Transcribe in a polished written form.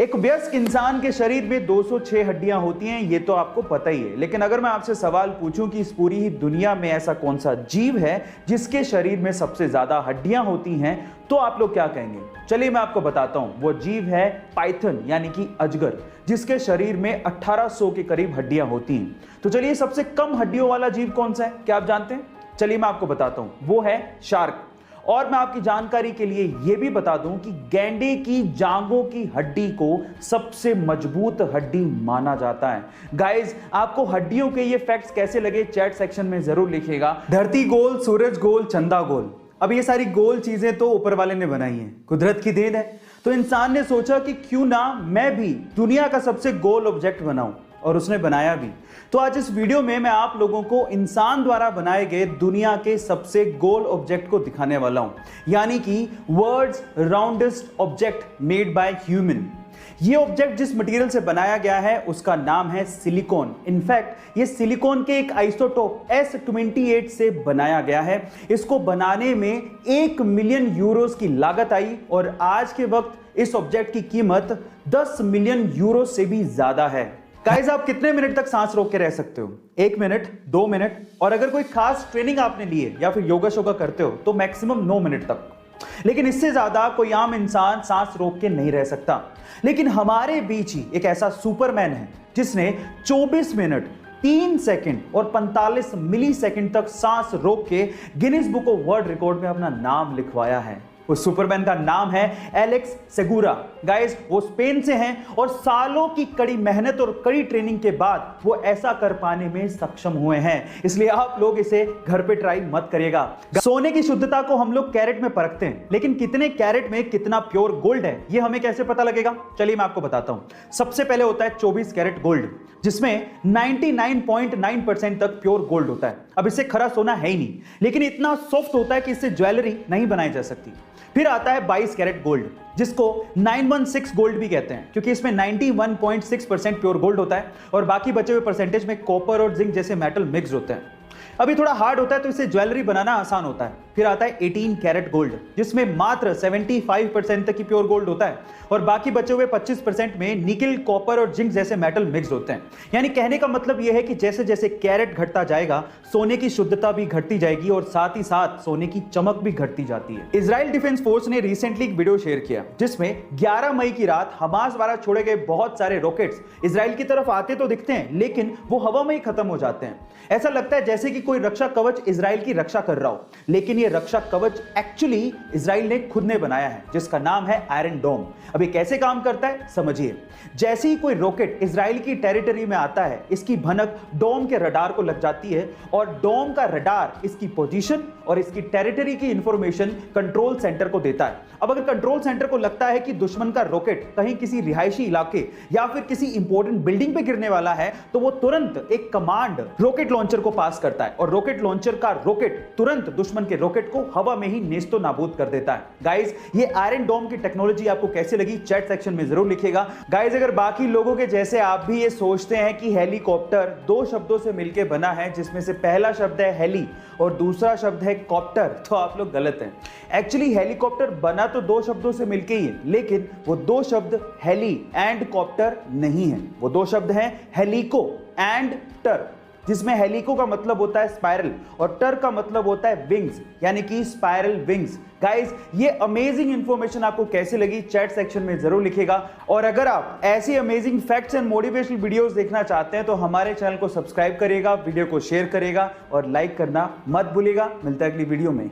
एक वयस्क इंसान के शरीर में 206 हड्डियां होती हैं, ये तो आपको पता ही है। लेकिन अगर मैं आपसे सवाल पूछूं कि इस पूरी ही दुनिया में ऐसा कौन सा जीव है जिसके शरीर में सबसे ज्यादा हड्डियां होती हैं, तो आप लोग क्या कहेंगे? चलिए मैं आपको बताता हूं। वो जीव है पाइथन यानी कि अजगर, जिसके शरीर में 1800 के करीब हड्डियां होती हैं। तो चलिए सबसे कम हड्डियों वाला जीव कौन सा है, क्या आप जानते हैं? चलिए मैं आपको बताता हूं, वो है शार्क। और मैं आपकी जानकारी के लिए यह भी बता दूं कि गैंडे की जांघों की हड्डी को सबसे मजबूत हड्डी माना जाता है। गाइस, आपको हड्डियों के ये फैक्ट्स कैसे लगे चैट सेक्शन में जरूर लिखिएगा। धरती गोल, सूरज गोल, चंदा गोल। अब ये सारी गोल चीजें तो ऊपर वाले ने बनाई हैं, कुदरत की देन है। तो इंसान ने सोचा कि क्यों ना मैं भी दुनिया का सबसे गोल ऑब्जेक्ट बनाऊं, और उसने बनाया भी। तो आज इस वीडियो में मैं आप लोगों को इंसान द्वारा बनाए गए दुनिया के सबसे गोल ऑब्जेक्ट को दिखाने वाला हूं, यानी कि world's roundest object made by human. ये ऑब्जेक्ट जिस मटेरियल से बनाया गया है उसका नाम है सिलिकॉन। इनफैक्ट ये सिलिकॉन के एक आइसोटोप S28 से बनाया गया है। इसको बनाने में 1 मिलियन यूरोस की लागत आई, और आज के वक्त इस ऑब्जेक्ट की कीमत 10 मिलियन यूरो से भी ज्यादा है। गाइस, आप कितने मिनट तक सांस रोक के रह सकते हो? 1 मिनट, 2 मिनट, और अगर कोई खास ट्रेनिंग आपने ली है या फिर योगा शोगा करते हो तो मैक्सिमम 9 मिनट तक। लेकिन इससे ज्यादा कोई आम इंसान सांस रोक के नहीं रह सकता। लेकिन हमारे बीच ही एक ऐसा सुपरमैन है जिसने 24 मिनट 3 सेकंड और 45 मिली सेकंड तक सांस रोक के Guinness book of world record में अपना नाम लिखवाया है। उस सुपरमैन का नाम है एलेक्स सेगुरा। गाइस, वो स्पेन से हैं और सालों की कड़ी मेहनत और कड़ी ट्रेनिंग के बाद वो ऐसा कर पाने में सक्षम हुए हैं। इसलिए आप लोग इसे घर पे ट्राई मत करिएगा। सोने की शुद्धता को हम लोग कैरेट में परखते हैं, लेकिन कितने कैरेट में कितना प्योर गोल्ड है ये हमें कैसे पता लगेगा? चलिए मैं आपको बताता हूं। सबसे पहले होता है 24 कैरेट गोल्ड, जिसमें 99.9% तक प्योर गोल्ड होता है। अब इससे खरा सोना है ही नहीं, लेकिन इतना सॉफ्ट होता है कि इससे ज्वेलरी नहीं बनाई जा सकती। फिर आता है 22 कैरेट गोल्ड, जिसको 916 गोल्ड भी कहते हैं, क्योंकि इसमें 91.6% प्योर गोल्ड होता है और बाकी बचे हुए परसेंटेज में कॉपर और जिंक जैसे मेटल मिक्स होते हैं। अभी थोड़ा हार्ड होता है तो इसे ज्वेलरी बनाना आसान होता है। फिर आता है 18 कैरेट गोल्ड, जिसमें मात्र 75% तक की प्योर गोल्ड होता है और बाकी बचे हुए 25% में निकल, कॉपर और जिंक जैसे मेटल मिक्स होते हैं। यानी कहने का मतलब यह है कि जैसे जैसे कैरेट घटता जाएगा, सोने की शुद्धता भी घटती जाएगी और साथ ही साथ सोने की चमक भी घटती जाती है। इजराइल डिफेंस फोर्स ने रिसेंटली एक वीडियो शेयर किया जिसमें 11 मई की रात हमास द्वारा छोड़े गए बहुत सारे रॉकेट्स इजराइल की तरफ आते तो दिखते हैं, लेकिन वो हवा में ही खत्म हो जाते हैं। ऐसा लगता है जैसे कि कोई रक्षा कवच इजराइल की रक्षा कर रहा हो, लेकिन ये रक्षा कवच एक्चुअली इजराइल ने खुद ने बनाया है, जिसका नाम है आयरन डोम। अब ये कैसे काम करता है समझिए। जैसे ही कोई रॉकेट इजराइल की टेरिटरी में आता है, इसकी भनक डोम के रडार को लग जाती है और डोम का रडार इसकी पोजीशन और इसकी टेरिटरी की इंफॉर्मेशन कंट्रोल सेंटर को देता है। अब अगर कंट्रोल सेंटर को लगता है कि दुश्मन का रॉकेट कहीं किसी रिहायशी इलाके या फिर किसी इंपॉर्टेंट बिल्डिंग पे गिरने वाला है, तो वो तुरंत एक कमांड रॉकेट लॉन्चर को पास करता है और रॉकेट लॉन्चर का रॉकेट तुरंत दुश्मन के रॉकेट को हवा में ही नेस्तो नाबूद कर देता है। गाइस, ये आयरन डोम की टेक्नोलॉजी आपको कैसे लगी चैट सेक्शन में जरूर लिखिएगा। गाइस, अगर बाकी लोगों के जैसे आप भी ये सोचते हैं कि हेलीकॉप्टर 2 शब्दों से मिलकर बना है, जिसमें से पहला शब्द है हेली और दूसरा शब्द है कॉप्टर, तो आप लोग गलत हैं। एक्चुअली हेलीकॉप्टर बना तो 2 शब्दों से मिलकर ही है, लेकिन वो 2 शब्द हेली एंड कॉप्टर नहीं है। वो 2 शब्द हैं हेलिको एंड टर, जिसमें हेलिको का मतलब होता है स्पाइरल और टर का मतलब होता है विंग्स, यानी कि स्पाइरल विंग्स। गाइस, ये अमेजिंग इंफॉर्मेशन आपको कैसे लगी चैट सेक्शन में जरूर लिखिएगा। और अगर आप ऐसी amazing facts and motivational videos देखना चाहते हैं तो हमारे चैनल को सब्सक्राइब करिएगा, वीडियो को शेयर करिएगा और लाइक करना मत भूलिएगा। मिलता है अगली वीडियो में।